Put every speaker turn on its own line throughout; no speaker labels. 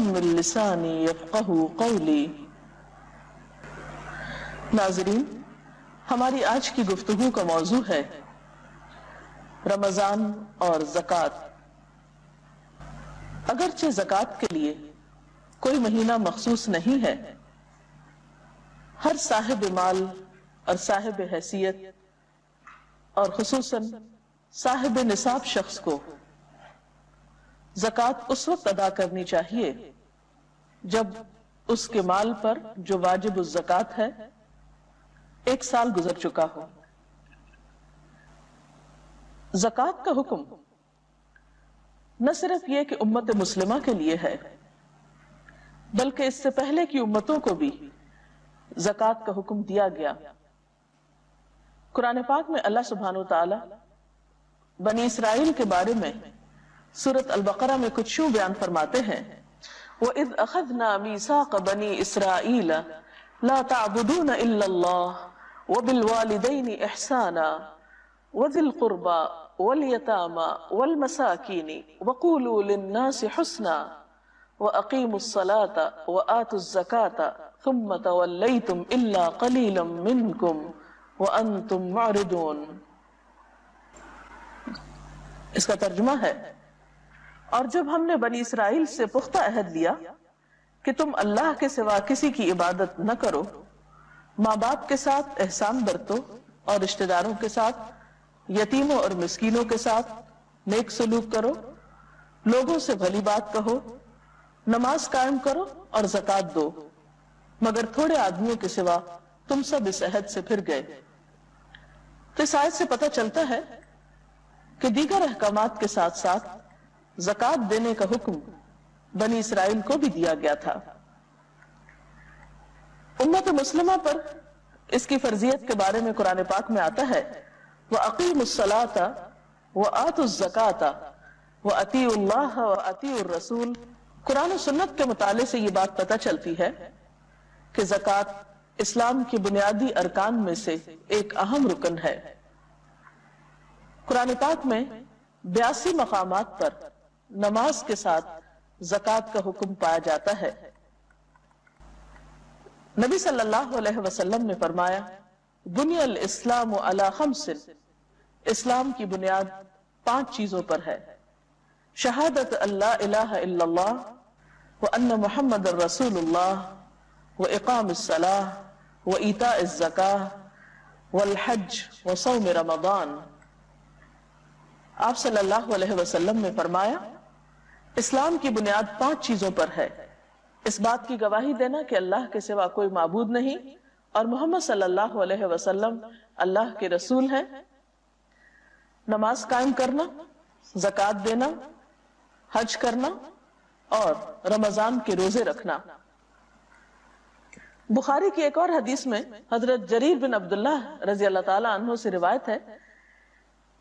من لسانی یفقہوا قولی۔ ناظرین، ہماری آج کی گفتگو کا موضوع ہے رمضان اور زکوٰۃ۔ اگرچہ زکوٰۃ کے لیے کوئی مہینہ مخصوص نہیں ہے، ہر صاحب مال اور صاحب حیثیت اور خصوصاً صاحب نصاب شخص کو زکوٰۃ اس وقت ادا کرنی چاہیے جب اس کے مال پر جو واجب الزکوٰۃ ہے 1 سال گزر چکا ہو۔ زکوٰۃ کا حکم نہ صرف یہ کہ امت مسلمہ کے لیے ہے، بلکہ اس سے پہلے کی امتوں کو بھی زکوٰۃ کا حکم دیا گیا۔ قرآن پاک میں اللہ سبحانہ وتعالی بنی اسرائیل کے بارے میں سورۃ البقرہ میں کچھ یوں بیان فرماتے ہیں، وَإِذْ أَخَذْنَا مِيثَاقَ بَنِي إِسْرَائِيلَ لَا تَعْبُدُونَ إِلَّا اللَّهَ وَبِالْوَالِدَيْنِ إِحْسَانًا وَذِي الْقُرْبَى وَالْيَتَامَى وَالْمَسَاكِينِ وَقُولُوا لِلنَّاسِ حُسْنًا وَأَقِيمُوا الصَّلَاةَ وَآتُوا الزَّكَاةَ ثُمَّ تَوَلَّيْتُمْ إِلَّا قَلِيلًا مِّنكُمْ وَأَنْتُمْ مُعْرِضُونَ۔ اس کا ترجمہ ہے، اور جب ہم نے بنی اسرائیل سے پختہ عہد لیا کہ تم اللہ کے سوا کسی کی عبادت نہ کرو، ماں باپ کے ساتھ احسان برتو اور رشتہ داروں کے ساتھ، یتیموں اور مسکینوں کے ساتھ نیک سلوک کرو، لوگوں سے بھلی بات کہو، نماز قائم کرو اور زکوٰۃ دو، مگر تھوڑے آدمیوں کے سوا تم سب اس عہد سے پھر گئے۔ تو اس آیت سے پتہ چلتا ہے کہ دیگر احکامات کے ساتھ ساتھ زکوٰۃ دینے کا حکم بنی اسرائیل کو بھی دیا گیا تھا۔ امت مسلمہ پر اس کی فرضیت کے بارے میں قرآن پاک میں آتا ہے، وَأَقِيمُوا الصَّلَاةَ وَآتُوا الزَّكَاةَ وَأَطِيعُوا اللَّهَ وَأَطِيعُوا الرَّسُولَ۔ قرآن و سنت کے مطالعے سے یہ بات پتہ چلتی ہے کہ زکوٰۃ اسلام کی بنیادی ارکان میں سے ایک اہم رکن ہے۔ قرآن پاک میں 82 مقامات پر نماز کے ساتھ زکوٰۃ کا حکم پایا جاتا ہے۔ نبی صلی اللہ علیہ وسلم نے فرمایا، بنی الاسلام علی 5، اسلام کی بنیاد 5 چیزوں پر ہے، شہادت اللہ الہ الا اللہ وان محمد رسول اللہ واقام الصلاۃ وایتاء الزکاۃ والحج وصوم رمضان۔ آپ صلی اللہ علیہ وسلم نے فرمایا، اسلام کی بنیاد 5 چیزوں پر ہے، اس بات کی گواہی دینا کہ اللہ کے سوا کوئی معبود نہیں اور محمد صلی اللہ علیہ وسلم اللہ کے رسول ہیں، نماز قائم کرنا، زکوٰۃ دینا، حج کرنا اور رمضان کے روزے رکھنا۔ بخاری کی ایک اور حدیث میں حضرت جریر بن عبداللہ رضی اللہ تعالی عنہ سے روایت ہے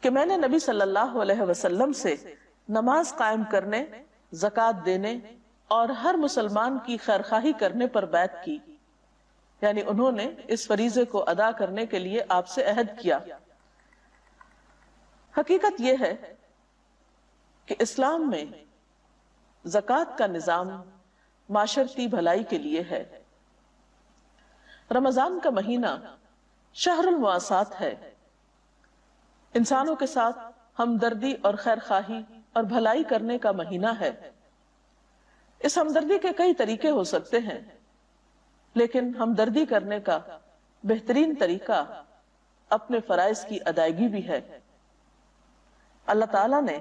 کہ میں نے نبی صلی اللہ علیہ وسلم سے نماز قائم کرنے، زکوٰۃ دینے اور ہر مسلمان کی خیرخواہی کرنے پر بیعت کی، یعنی انہوں نے اس فریضے کو ادا کرنے کے لیے آپ سے عہد کیا۔ حقیقت یہ ہے کہ اسلام میں زکوٰۃ کا نظام معاشرتی بھلائی کے لیے ہے۔ رمضان کا مہینہ شہر المواسات ہے، انسانوں کے ساتھ ہمدردی اور خیرخواہی اور بھلائی کرنے کا مہینہ ہے۔ اس ہمدردی کے کئی طریقے ہو سکتے ہیں، لیکن ہمدردی کرنے کا بہترین طریقہ اپنے فرائض کی ادائیگی بھی ہے۔ اللہ تعالیٰ نے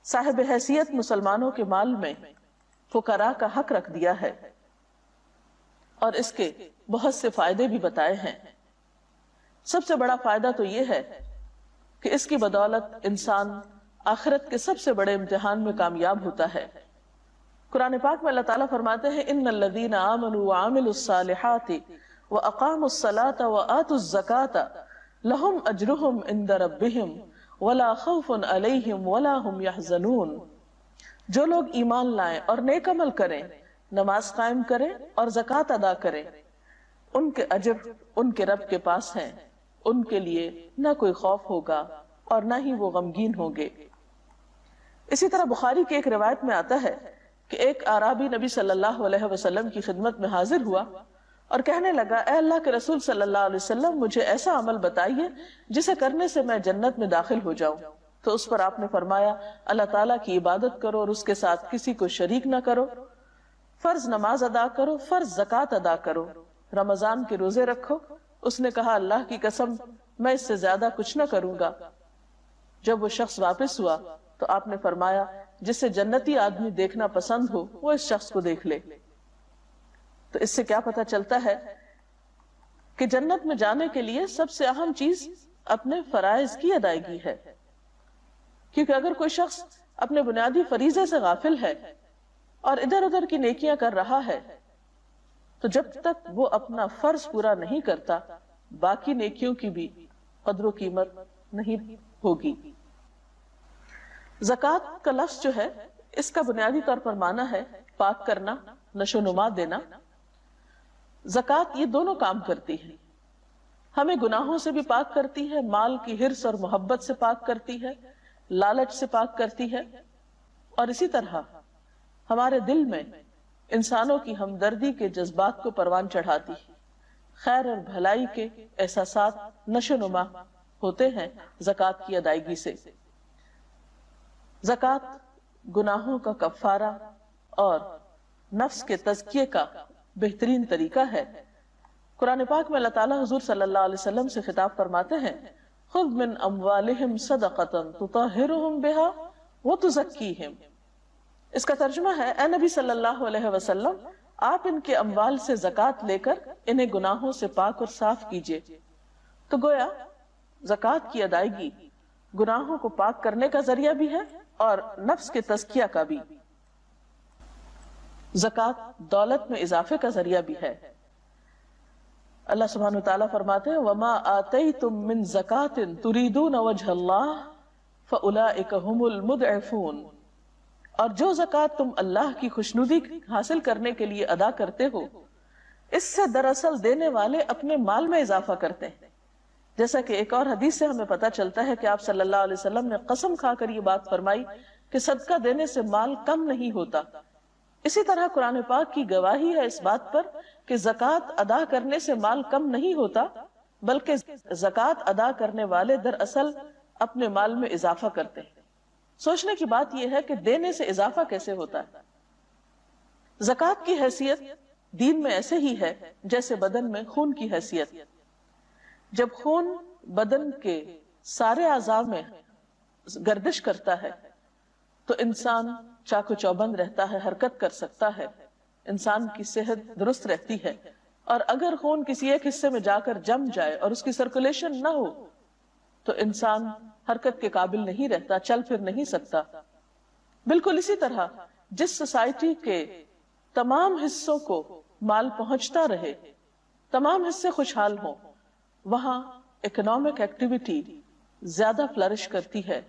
صاحب حیثیت مسلمانوں کے مال میں فقراء کا حق رکھ دیا ہے اور اس کے بہت سے فائدے بھی بتائے ہیں۔ سب سے بڑا فائدہ تو یہ ہے کہ اس کی بدولت انسان آخرت کے سب سے بڑے امتحان میں کامیاب ہوتا ہے۔ قرآن پاک میں اللہ تعالیٰ فرماتے ہیں، ان الذین آمنوا وعملوا الصالحات واقاموا الصلاة وآتوا الزکاة لہم اجرہم عند ربہم ولا خوف علیہم ولا ہم یحزنون۔ جو لوگ ایمان لائیں اور نیک عمل کریں، نماز قائم کریں اور زکوٰۃ ادا کریں، ان کے اجر ان کے رب کے پاس ہیں، ان کے لیے نہ کوئی خوف ہوگا اور نہ ہی وہ غمگین ہوں گے۔ اسی طرح بخاری کی ایک روایت میں آتا ہے کہ ایک اعرابی نبی صلی اللہ علیہ وسلم کی خدمت میں حاضر ہوا اور کہنے لگا، اے اللہ کے رسول صلی اللہ علیہ وسلم، مجھے ایسا عمل بتائیے جسے کرنے سے میں جنت میں داخل ہو جاؤں۔ تو اس پر آپ نے فرمایا، اللہ تعالیٰ کی عبادت کرو اور اس کے ساتھ کسی کو شریک نہ کرو، فرض نماز ادا کرو، فرض زکوٰۃ ادا کرو، رمضان کے روزے رکھو۔ اس نے کہا، اللہ کی قسم میں اس سے زیادہ کچھ نہ کروں گا۔ جب وہ شخص واپس ہوا تو آپ نے فرمایا، جسے جنتی آدمی دیکھنا پسند ہو وہ اس شخص کو دیکھ لے۔ تو اس سے کیا پتہ چلتا ہے کہ جنت میں جانے کے لیے سب سے اہم چیز اپنے فرائض کی ادائیگی ہے، کیونکہ اگر کوئی شخص اپنے بنیادی فریضے سے غافل ہے اور ادھر ادھر کی نیکیاں کر رہا ہے تو جب تک وہ اپنا فرض پورا نہیں کرتا باقی نیکیوں کی بھی قدر و قیمت نہیں ہوگی۔ زکوٰۃ کا لفظ جو ہے اس کا بنیادی طور پر معنی ہے پاک کرنا، نشو نما دینا۔ زکوٰۃ یہ دونوں کام کرتی ہے، ہمیں گناہوں سے بھی پاک کرتی ہے، مال کی حرص اور محبت سے پاک کرتی ہے، لالچ سے پاک کرتی ہے، اور اسی طرح ہمارے دل میں انسانوں کی ہمدردی کے جذبات کو پروان چڑھاتی ہے، خیر اور بھلائی کے احساسات نشو نما ہوتے ہیں زکوٰۃ کی ادائیگی سے۔ زکوٰۃ گناہوں کا کفارہ اور نفس کے تزکیے کا بہترین طریقہ ہے۔ قرآن پاک میں اللہ تعالیٰ حضور صلی اللہ علیہ وسلم سے خطاب فرماتے ہیں، خذ من اموالہم صدقۃ تطہرہم بہا وتزکیہم۔ اس کا ترجمہ ہے، اے نبی صلی اللہ علیہ وسلم، آپ ان کے اموال سے زکوٰۃ لے کر انہیں گناہوں سے پاک اور صاف کیجئے۔ تو گویا زکوٰۃ کی ادائیگی گناہوں کو پاک کرنے کا ذریعہ بھی ہے اور نفس کے تزکیہ کا بھی۔ زکوٰۃ دولت میں اضافے کا ذریعہ بھی ہے۔ اللہ سبحانہ وتعالیٰ فرماتے ہیں، وَمَا آتَيْتُم مِّن زَكَاةٍ تُرِيدُونَ وَجْهَ اللَّهِ فَأُولَئِكَ هُمُ الْمُضْعِفُونَ، اور جو زکوٰۃ تم اللہ کی خوشنودی حاصل کرنے کے لیے ادا کرتے ہو اس سے دراصل دینے والے اپنے مال میں اضافہ کرتے ہیں۔ جیسا کہ ایک اور حدیث سے ہمیں پتہ چلتا ہے کہ آپ صلی اللہ علیہ وسلم نے قسم کھا کر یہ بات فرمائی کہ صدقہ دینے سے مال کم نہیں ہوتا۔ اسی طرح قرآن پاک کی گواہی ہے اس بات پر کہ زکوٰۃ ادا کرنے سے مال کم نہیں ہوتا، بلکہ زکوٰۃ ادا کرنے والے دراصل اپنے مال میں اضافہ کرتے ہیں۔ سوچنے کی بات یہ ہے کہ دینے سے اضافہ کیسے ہوتا ہے۔ زکوٰۃ کی حیثیت دین میں ایسے ہی ہے جیسے بدن میں خون کی حیثیت۔ جب خون بدن کے سارے اعضاء میں گردش کرتا ہے تو انسان چاق و چوبند رہتا ہے، حرکت کر سکتا ہے، انسان کی صحت درست رہتی ہے۔ اور اگر خون کسی ایک حصے میں جا کر جم جائے اور اس کی سرکولیشن نہ ہو تو انسان حرکت کے قابل نہیں رہتا، چل پھر نہیں سکتا۔ بالکل اسی طرح جس سوسائٹی کے تمام حصوں کو مال پہنچتا رہے، تمام حصے خوشحال ہوں، وہاں اکنامک ایکٹیویٹی زیادہ فلرش کرتی ہے،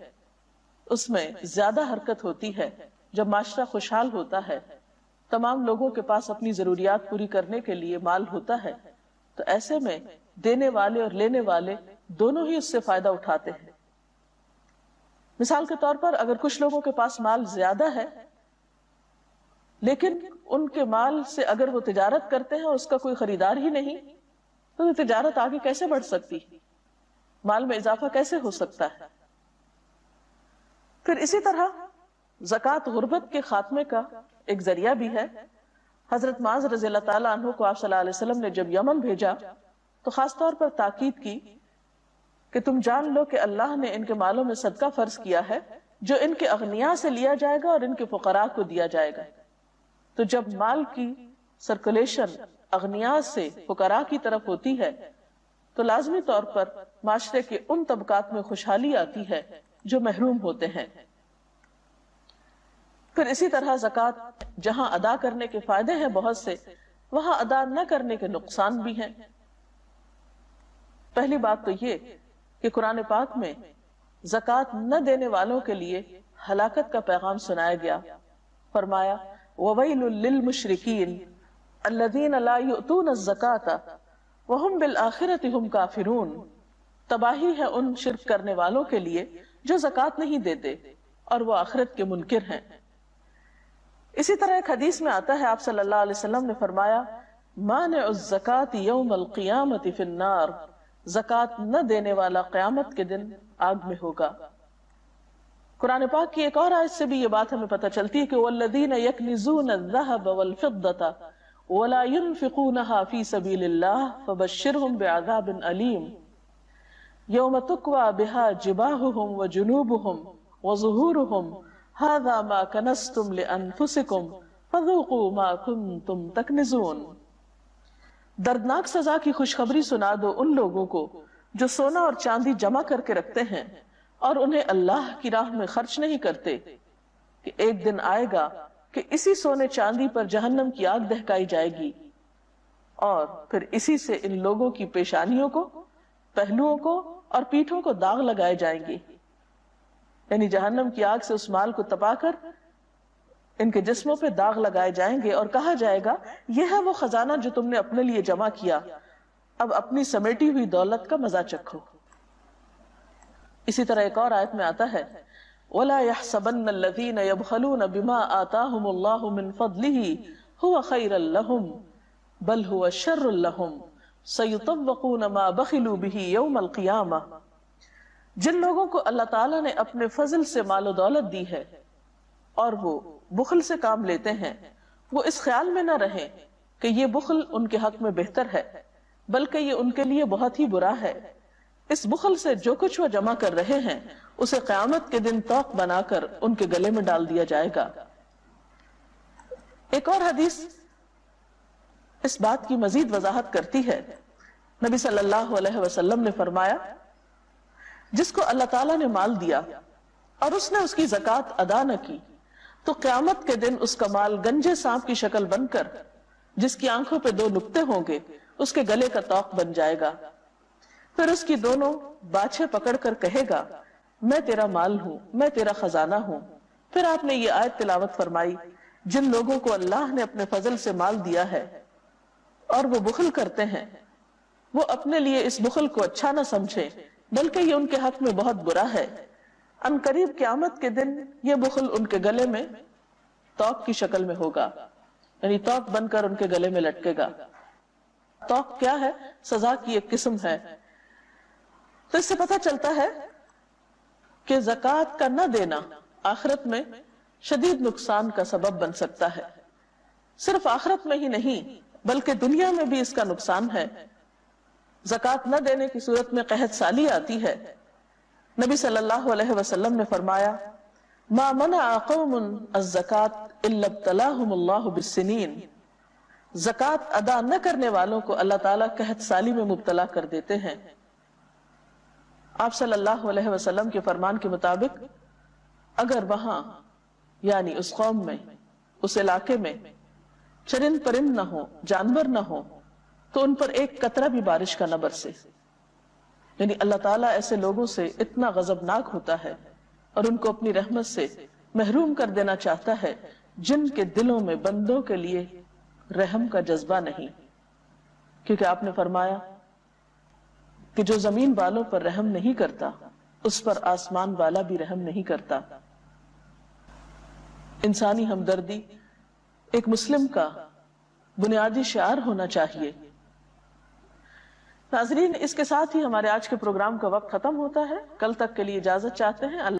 اس میں زیادہ حرکت ہوتی ہے۔ جب معاشرہ خوشحال ہوتا ہے، تمام لوگوں کے پاس اپنی ضروریات پوری کرنے کے لیے مال ہوتا ہے، تو ایسے میں دینے والے اور لینے والے دونوں ہی اس سے فائدہ اٹھاتے ہیں۔ مثال کے طور پر اگر کچھ لوگوں کے پاس مال زیادہ ہے لیکن ان کے مال سے اگر وہ تجارت کرتے ہیں اور اس کا کوئی خریدار ہی نہیں تو تجارت آگے کیسے بڑھ سکتی، مال میں اضافہ کیسے ہو سکتا ہے۔ پھر اسی طرح زکوٰۃ غربت کے خاتمے کا ایک ذریعہ بھی ہے۔ حضرت معاذ رضی اللہ تعالیٰ عنہ کو آپ صلی اللہ علیہ وسلم نے جب یمن بھیجا تو خاص طور پر تاکید کی کہ تم جان لو کہ اللہ نے ان کے مالوں میں صدقہ فرض کیا ہے جو ان کے اغنیاء سے لیا جائے گا اور ان کے فقراء کو دیا جائے گا۔ تو جب مال کی سرکولیشن اغنیاء سے فقراء کی طرف ہوتی ہے تو لازمی طور پر معاشرے کے ان طبقات میں خوشحالی آتی ہے جو محروم ہوتے ہیں۔ پھر اسی طرح زکوٰۃ جہاں ادا کرنے کے فائدے ہیں بہت سے، وہاں ادا نہ کرنے کے نقصان بھی ہیں۔ پہلی بات تو یہ کہ قرآن پاک میں زکوٰۃ نہ دینے والوں کے لیے ہلاکت کا پیغام سنایا گیا۔ فرمایا وَوَيْلٌ لِّلْمُشْرِكِينَ الَّذِينَ لَا يُؤْتُونَ الزَّكَاةَ وَهُمْ بِالْآخِرَةِ هُمْ كَافِرُونَ۔ تباہی ہے ان شرک کرنے والوں کے لیے جو زکوٰۃ نہیں دیتے اور وہ آخرت کے منکر ہیں۔ اسی طرح ایک حدیث میں آتا ہے، آپ صلی اللہ علیہ وسلم نے فرمایا مانع الزکات یوم القیامت فی النار، زکات نہ دینے والا قیامت کے دن آگ میں ہوگا۔ قرآن پاک کی ایک اور آیت سے بھی یہ بات ہمیں پتہ چلتی ہے کہ والذین یکنزون الذھب والفضة ولا ينفقونها في سبيل الله فبشرهم بعذاب أليم یوم تکوی بها جباہهم وجنوبهم وظہورهم هذا ما کنزتم لأنفسکم فذوقوا ما کنتم تکنزون۔ دردناک سزا کی خوشخبری سنا دو ان لوگوں کو جو سونا اور چاندی جمع کر کے رکھتے ہیں اور انہیں اللہ کی راہ میں خرچ نہیں کرتے، کہ ایک دن آئے گا کہ اسی سونے چاندی پر جہنم کی آگ دہکائی جائے گی، اور پھر اسی سے ان لوگوں کی پیشانیوں کو، پہلوؤں کو اور پیٹھوں کو داغ لگائے جائیں گے، یعنی جہنم کی آگ سے اس مال کو تپا کر ان کے جسموں پہ داغ لگائے جائیں گے، اور کہا جائے گا یہ ہے وہ خزانہ جو تم نے اپنے لیے جمع کیا، اب اپنی سمیٹی ہوئی دولت کا مزہ چکھو۔ اسی طرح ایک اور آیت میں آتا ہے وَلَا يَحْسَبَنَّ الَّذِينَ يَبْخَلُونَ بِمَا آتَاهُمُ اللَّهُ مِنْ فَضْلِهِ هُوَ خَيْرًا لَهُمْ بَلْ هُوَ شَرٌّ لَهُمْ سَيُطَوَّقُونَ مَا بَخِلُوا بِهِ يَوْمَ الْقِيَامَةِ۔ جن لوگوں کو اللہ تعالیٰ نے اپنے فضل سے مال و دولت دی ہے اور وہ بخل سے کام لیتے ہیں، وہ اس خیال میں نہ رہیں کہ یہ بخل ان کے حق میں بہتر ہے، بلکہ یہ ان کے لیے بہت ہی برا ہے۔ اس بخل سے جو کچھ وہ جمع کر رہے ہیں اسے قیامت کے دن طوق بنا کر ان کے گلے میں ڈال دیا جائے گا۔ ایک اور حدیث اس بات کی مزید وضاحت کرتی ہے۔ نبی صلی اللہ علیہ وسلم نے فرمایا جس کو اللہ تعالیٰ نے مال دیا اور اس نے اس کی زکوٰۃ ادا نہ کی تو قیامت کے دن اس کا مال گنجے سانپ کی شکل بن کر، جس کی آنکھوں پہ 2 نقطے ہوں گے، اس کے گلے کا طوق بن جائے گا۔ پھر اس کی دونوں باچھیں پکڑ کر کہے گا میں تیرا مال ہوں، میں تیرا خزانہ ہوں۔ پھر آپ نے یہ آیت تلاوت فرمائی جن لوگوں کو اللہ نے اپنے فضل سے مال دیا ہے اور وہ بخل کرتے ہیں، وہ اپنے لیے اس بخل کو اچھا نہ سمجھیں بلکہ یہ ان کے حق میں بہت برا ہے۔ ان قریب قیامت کے دن یہ بخل ان کے گلے میں طوق کی شکل میں ہوگا، یعنی طوق بن کر ان کے گلے میں لٹکے گا۔ طوق کیا ہے؟ سزا کی ایک قسم ہے۔ تو اس سے پتہ چلتا ہے کہ زکوٰۃ کا نہ دینا آخرت میں شدید نقصان کا سبب بن سکتا ہے۔ صرف آخرت میں ہی نہیں بلکہ دنیا میں بھی اس کا نقصان ہے۔ زکوٰۃ نہ دینے کی صورت میں قحط سالی آتی ہے۔ نبی صلی اللہ علیہ وسلم نے فرمایا ما منع قوم الزکاة الا ابتلاهم اللہ بالسنین، زکوٰۃ ادا نہ کرنے والوں کو اللہ تعالیٰ قحط سالی میں مبتلا کر دیتے ہیں۔ آپ صلی اللہ علیہ وسلم کے فرمان کے مطابق اگر وہاں یعنی اس قوم میں، اس علاقے میں چرند پرند نہ ہو، جانور نہ ہو، تو ان پر ایک قطرہ بھی بارش کا نہ برسے۔ یعنی اللہ تعالیٰ ایسے لوگوں سے اتنا غضبناک ہوتا ہے اور ان کو اپنی رحمت سے محروم کر دینا چاہتا ہے جن کے دلوں میں بندوں کے لیے رحم کا جذبہ نہیں، کیونکہ آپ نے فرمایا کہ جو زمین والوں پر رحم نہیں کرتا اس پر آسمان والا بھی رحم نہیں کرتا۔ انسانی ہمدردی ایک مسلم کا بنیادی شعار ہونا چاہیے۔ ناظرین، اس کے ساتھ ہی ہمارے آج کے پروگرام کا وقت ختم ہوتا ہے۔ کل تک کے لیے اجازت چاہتے ہیں۔ اللہ